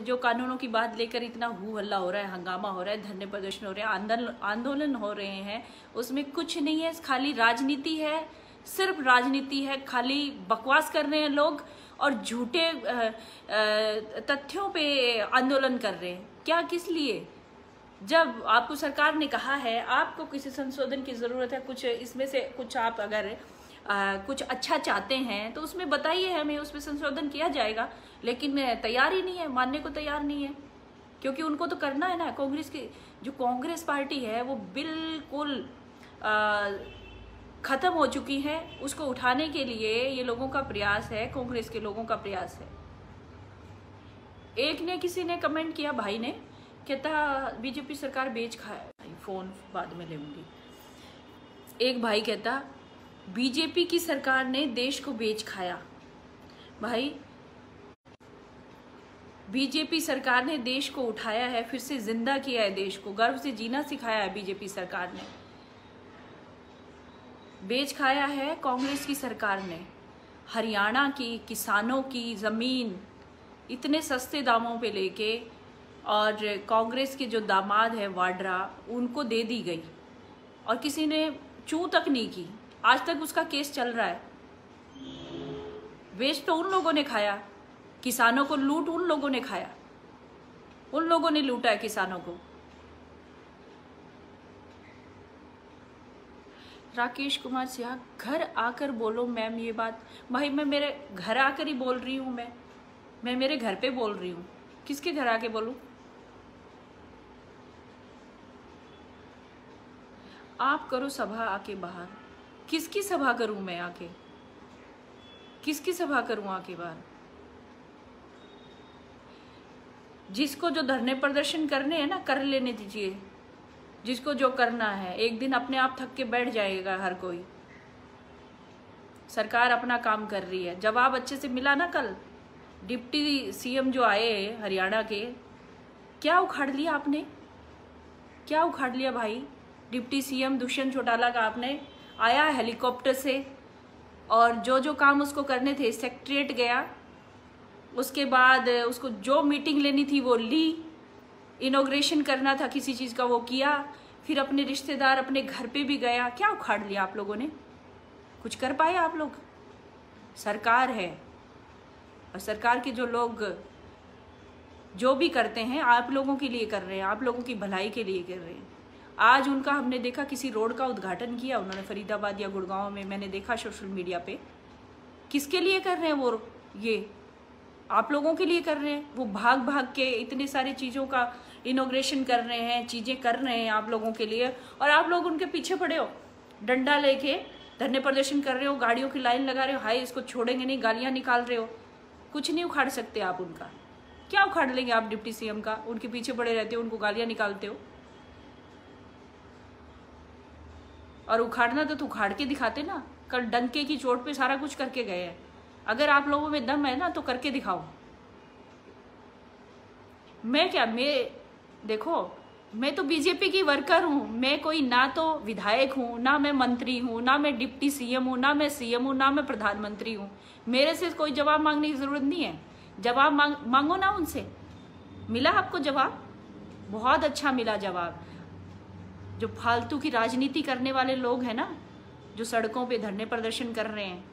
जो कानूनों की बात लेकर इतना हू हल्ला हो रहा है, हंगामा हो रहा है, धरने प्रदर्शन हो रहे हैं, आंदोलन हो रहे हैं, उसमें कुछ नहीं है, खाली राजनीति है, सिर्फ राजनीति है। खाली बकवास कर रहे हैं लोग और झूठे तथ्यों पे आंदोलन कर रहे हैं। क्या, किस लिए? जब आपको सरकार ने कहा है आपको किसी संशोधन की जरूरत है, कुछ इसमें से कुछ आप अगर कुछ अच्छा चाहते हैं तो उसमें बताइए, हमें उसमें संशोधन किया जाएगा। लेकिन तैयार ही नहीं है, मानने को तैयार नहीं है, क्योंकि उनको तो करना है ना। कांग्रेस की जो कांग्रेस पार्टी है वो बिल्कुल खत्म हो चुकी है। उसको उठाने के लिए ये लोगों का प्रयास है, कांग्रेस के लोगों का प्रयास है। एक ने, किसी ने कमेंट किया, भाई ने, कहता बीजेपी सरकार बेच खाया। फोन बाद में लेंगी। एक भाई कहता बीजेपी की सरकार ने देश को बेच खाया। भाई, बीजेपी सरकार ने देश को उठाया है, फिर से जिंदा किया है, देश को गर्व से जीना सिखाया है। बीजेपी सरकार ने बेच खाया है, कांग्रेस की सरकार ने हरियाणा की किसानों की जमीन इतने सस्ते दामों पे लेके, और कांग्रेस के जो दामाद है वाड्रा, उनको दे दी गई और किसी ने चू तक नहीं की। आज तक उसका केस चल रहा है। बेच तो उन लोगों ने खाया, किसानों को लूट उन लोगों ने खाया, उन लोगों ने लूटा है किसानों को। राकेश कुमार सिंह, घर आकर बोलो मैम ये बात। भाई, मैं मेरे घर आकर ही बोल रही हूँ। मैं मेरे घर पे बोल रही हूँ, किसके घर आके बोलूं? आप करो सभा आके बाहर। किसकी सभा करूं मैं आके? किसकी सभा करूं आके बाहर? जिसको जो धरने प्रदर्शन करने हैं ना, कर लेने दीजिए। जिसको जो करना है, एक दिन अपने आप थक के बैठ जाएगा हर कोई। सरकार अपना काम कर रही है। जवाब अच्छे से मिला ना कल? डिप्टी सीएम जो आए हरियाणा के, क्या उखाड़ लिया आपने? क्या उखाड़ लिया भाई? डिप्टी सीएम दुष्यंत चौटाला का आपने आया हेलीकॉप्टर से, और जो काम उसको करने थे सेक्रेटरीट गया। उसके बाद उसको जो मीटिंग लेनी थी वो ली, इनॉग्रेशन करना था किसी चीज़ का वो किया, फिर अपने रिश्तेदार अपने घर पे भी गया। क्या उखाड़ लिया आप लोगों ने? कुछ कर पाए आप लोग? सरकार है, और सरकार के जो लोग जो भी करते हैं आप लोगों के लिए कर रहे हैं, आप लोगों की भलाई के लिए कर रहे हैं। आज उनका हमने देखा, किसी रोड का उद्घाटन किया उन्होंने फरीदाबाद या गुड़गांव में, मैंने देखा सोशल मीडिया पे। किसके लिए कर रहे हैं वो? ये आप लोगों के लिए कर रहे हैं। वो भाग भाग के इतने सारी चीज़ों का इनॉग्रेशन कर रहे हैं, चीज़ें कर रहे हैं आप लोगों के लिए, और आप लोग उनके पीछे पड़े हो, डंडा लेके धरने प्रदर्शन कर रहे हो, गाड़ियों की लाइन लगा रहे हो, हाय इसको छोड़ेंगे नहीं, गालियाँ निकाल रहे हो। कुछ नहीं उखाड़ सकते आप उनका। क्या उखाड़ लेंगे आप डिप्टी सीएम का? उनके पीछे पड़े रहते हो, उनको गालियाँ निकालते हो। और उखाड़ना तो उखाड़ के दिखाते ना। कल डंके की चोट पे सारा कुछ करके गए हैं। अगर आप लोगों में दम है ना तो करके दिखाओ। मैं देखो, मैं तो बीजेपी की वर्कर हूँ। मैं कोई ना तो विधायक हूँ, ना मैं मंत्री हूँ, ना मैं डिप्टी सीएम हूँ, ना मैं सीएम हूँ, ना मैं प्रधानमंत्री हूँ। मेरे से कोई जवाब मांगने की जरूरत नहीं है। जवाब मांगो ना उनसे। मिला आपको जवाब? बहुत अच्छा मिला जवाब। जो फालतू की राजनीति करने वाले लोग हैं ना, जो सड़कों पे धरने प्रदर्शन कर रहे हैं,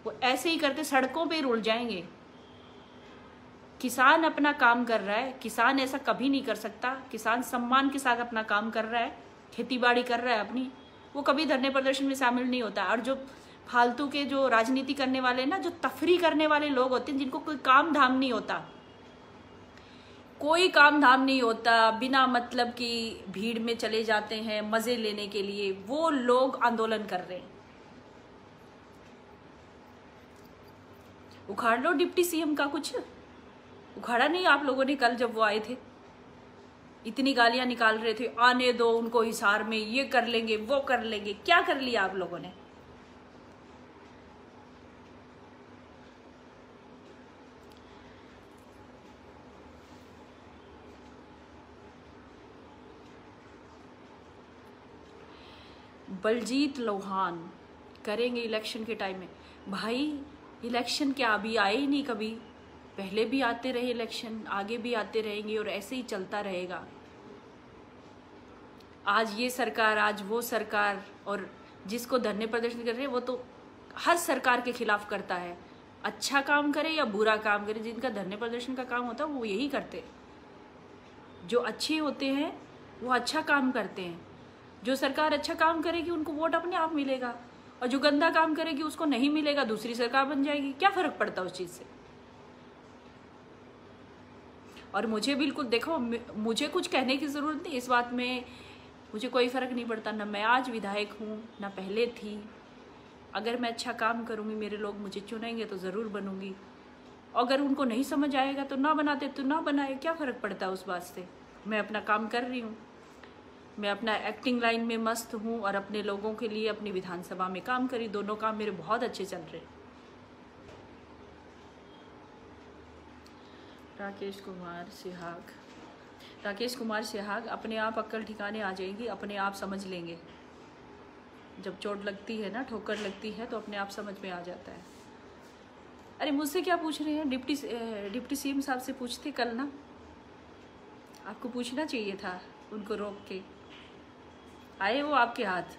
वो ऐसे ही करते सड़कों पे रुल जाएंगे। किसान अपना काम कर रहा है, किसान ऐसा कभी नहीं कर सकता। किसान सम्मान के साथ अपना काम कर रहा है, खेती बाड़ी कर रहा है अपनी, वो कभी धरने प्रदर्शन में शामिल नहीं होता। और जो फालतू के जो राजनीति करने वाले ना, जो तफरी करने वाले लोग होते हैं, जिनको कोई काम धाम नहीं होता, कोई काम धाम नहीं होता, बिना मतलब की भीड़ में चले जाते हैं मजे लेने के लिए, वो लोग आंदोलन कर रहे हैं। उखाड़ लो डिप्टी सीएम का। कुछ उखाड़ा नहीं आप लोगों ने? कल जब वो आए थे इतनी गालियां निकाल रहे थे, आने दो उनको हिसार में, ये कर लेंगे वो कर लेंगे। क्या कर लिया आप लोगों ने? बलजीत लोहान, करेंगे इलेक्शन के टाइम में। भाई इलेक्शन क्या अभी आए ही नहीं कभी, पहले भी आते रहे इलेक्शन, आगे भी आते रहेंगे और ऐसे ही चलता रहेगा। आज ये सरकार, आज वो सरकार, और जिसको धरने प्रदर्शन कर रहे हैं वो तो हर सरकार के खिलाफ करता है, अच्छा काम करे या बुरा काम करे। जिनका धरने प्रदर्शन का काम होता है वो यही करते हैं। जो अच्छे होते हैं वो अच्छा काम करते हैं। जो सरकार अच्छा काम करेगी उनको वोट अपने आप मिलेगा, और जो गंदा काम करेगी उसको नहीं मिलेगा, दूसरी सरकार बन जाएगी। क्या फर्क पड़ता है उस चीज़ से। और मुझे बिल्कुल देखो, मुझे कुछ कहने की ज़रूरत नहीं इस बात में, मुझे कोई फ़र्क नहीं पड़ता। ना मैं आज विधायक हूँ ना पहले थी। अगर मैं अच्छा काम करूँगी, मेरे लोग मुझे चुनेंगे तो ज़रूर बनूँगी। अगर उनको नहीं समझ आएगा तो ना बनाते तो ना बनाए, क्या फ़र्क पड़ता है उस बात से। मैं अपना काम कर रही हूँ, मैं अपना एक्टिंग लाइन में मस्त हूँ और अपने लोगों के लिए अपनी विधानसभा में काम करी। दोनों काम मेरे बहुत अच्छे चल रहे हैं। राकेश कुमार सिहाग, अपने आप अक्ल ठिकाने आ जाएगी, अपने आप समझ लेंगे। जब चोट लगती है ना, ठोकर लगती है तो अपने आप समझ में आ जाता है। अरे मुझसे क्या पूछ रहे हैं, डिप्टी सीएम साहब से पूछते कल ना, आपको पूछना चाहिए था, उनको रोक के आए वो आपके हाथ।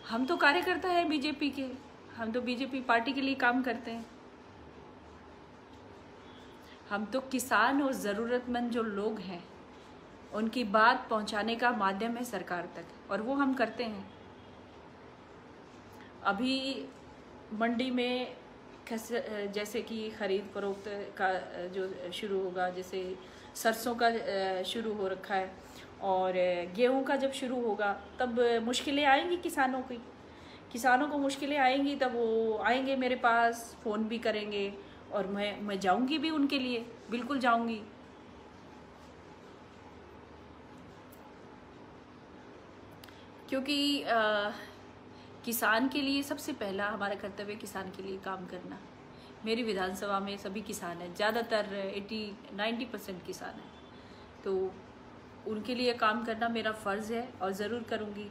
हम तो कार्यकर्ता हैं बीजेपी के, हम तो बीजेपी पार्टी के लिए काम करते हैं। हम तो किसान और ज़रूरतमंद जो लोग हैं उनकी बात पहुंचाने का माध्यम है सरकार तक, और वो हम करते हैं। अभी मंडी में जैसे कि खरीद फरोख्त का जो शुरू होगा, जैसे सरसों का शुरू हो रखा है, और गेहूं का जब शुरू होगा तब मुश्किलें आएंगी किसानों को मुश्किलें आएंगी। तब वो आएंगे मेरे पास, फ़ोन भी करेंगे, और मैं जाऊंगी भी उनके लिए, बिल्कुल जाऊंगी। क्योंकि किसान के लिए सबसे पहला हमारा कर्तव्य किसान के लिए काम करना। मेरी विधानसभा में सभी किसान हैं, ज़्यादातर 80-90% किसान हैं, तो उनके लिए काम करना मेरा फ़र्ज़ है और ज़रूर करूँगी।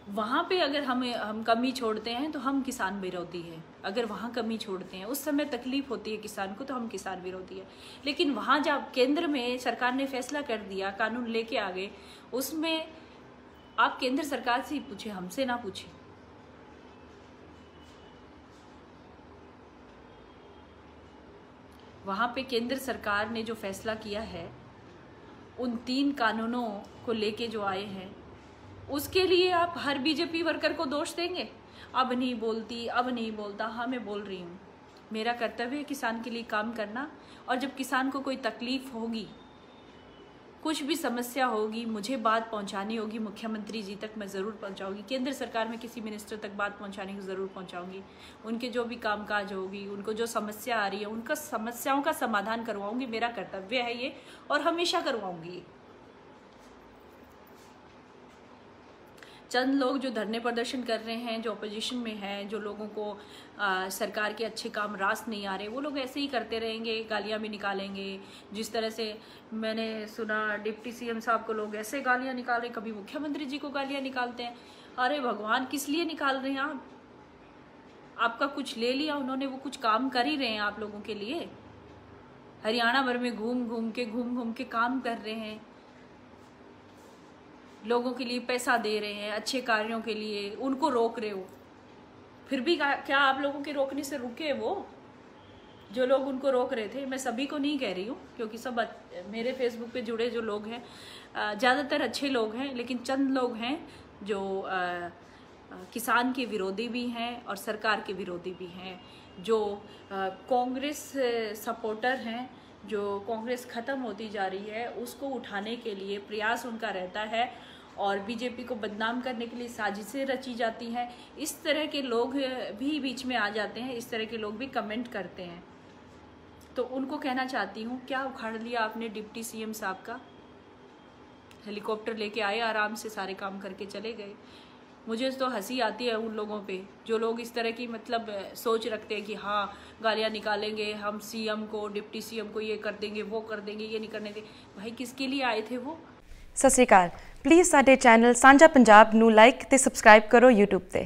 वहाँ पे अगर हम कमी छोड़ते हैं तो हम किसान विरोधी हैं। अगर वहाँ कमी छोड़ते हैं, उस समय तकलीफ होती है किसान को, तो हम किसान विरोधी हैं। लेकिन वहाँ जब केंद्र में सरकार ने फैसला कर दिया, कानून लेके आ गए, उसमें आप केंद्र सरकार से ही पूछे, हमसे ना पूछे। वहाँ पे केंद्र सरकार ने जो फैसला किया है, उन 3 कानूनों को लेके जो आए हैं, उसके लिए आप हर बीजेपी वर्कर को दोष देंगे। अब नहीं बोलती, अब नहीं बोलता। हाँ, मैं बोल रही हूँ। मेरा कर्तव्य है किसान के लिए काम करना, और जब किसान को कोई तकलीफ होगी, कुछ भी समस्या होगी, मुझे बात पहुंचानी होगी मुख्यमंत्री जी तक, मैं ज़रूर पहुंचाऊंगी। केंद्र सरकार में किसी मिनिस्टर तक बात पहुंचाने की ज़रूर पहुंचाऊंगी। उनके जो भी कामकाज होगी, उनको जो समस्या आ रही है, उनका समस्याओं का समाधान करवाऊंगी। मेरा कर्तव्य है ये, और हमेशा करवाऊंगी। चंद लोग जो धरने प्रदर्शन कर रहे हैं, जो अपोजिशन में हैं, जो लोगों को सरकार के अच्छे काम रास नहीं आ रहे, वो लोग ऐसे ही करते रहेंगे, गालियां भी निकालेंगे। जिस तरह से मैंने सुना डिप्टी सीएम साहब को लोग ऐसे गालियां निकाल रहे, कभी मुख्यमंत्री जी को गालियां निकालते हैं। अरे भगवान, किस लिए निकाल रहे हैं आप? आपका कुछ ले लिया उन्होंने, वो कुछ काम कर ही रहे हैं आप लोगों के लिए। हरियाणा भर में घूम घूम के काम कर रहे हैं, लोगों के लिए पैसा दे रहे हैं, अच्छे कार्यों के लिए। उनको रोक रहे हो, फिर भी क्या आप लोगों के रोकने से रुके वो जो लोग उनको रोक रहे थे? मैं सभी को नहीं कह रही हूँ, क्योंकि सब मेरे फेसबुक पे जुड़े जो लोग हैं ज़्यादातर अच्छे लोग हैं, लेकिन चंद लोग हैं जो किसान के विरोधी भी हैं और सरकार के विरोधी भी हैं, जो कांग्रेस सपोर्टर हैं, जो कांग्रेस ख़त्म होती जा रही है उसको उठाने के लिए प्रयास उनका रहता है, और बीजेपी को बदनाम करने के लिए साजिशें रची जाती हैं। इस तरह के लोग भी बीच में आ जाते हैं, इस तरह के लोग भी कमेंट करते हैं। तो उनको कहना चाहती हूँ, क्या उखाड़ लिया आपने डिप्टी सीएम साहब का? हेलीकॉप्टर लेके आए, आराम से सारे काम करके चले गए। मुझे तो हंसी आती है उन लोगों पे जो लोग इस तरह की मतलब सोच रखते हैं कि हाँ गालियाँ निकालेंगे हम सीएम को, डिप्टी सीएम को, ये कर देंगे वो कर देंगे, ये नहीं करने देंगे। भाई किसके लिए आए थे वो? ਸਤਿ ਸ਼੍ਰੀ ਅਕਾਲ। ਪਲੀਜ਼ ਸਾਡੇ ਚੈਨਲ ਸਾਂਝਾ ਪੰਜਾਬ ਨੂੰ ਲਾਈਕ ਤੇ ਸਬਸਕ੍ਰਾਈਬ ਕਰੋ YouTube ਤੇ।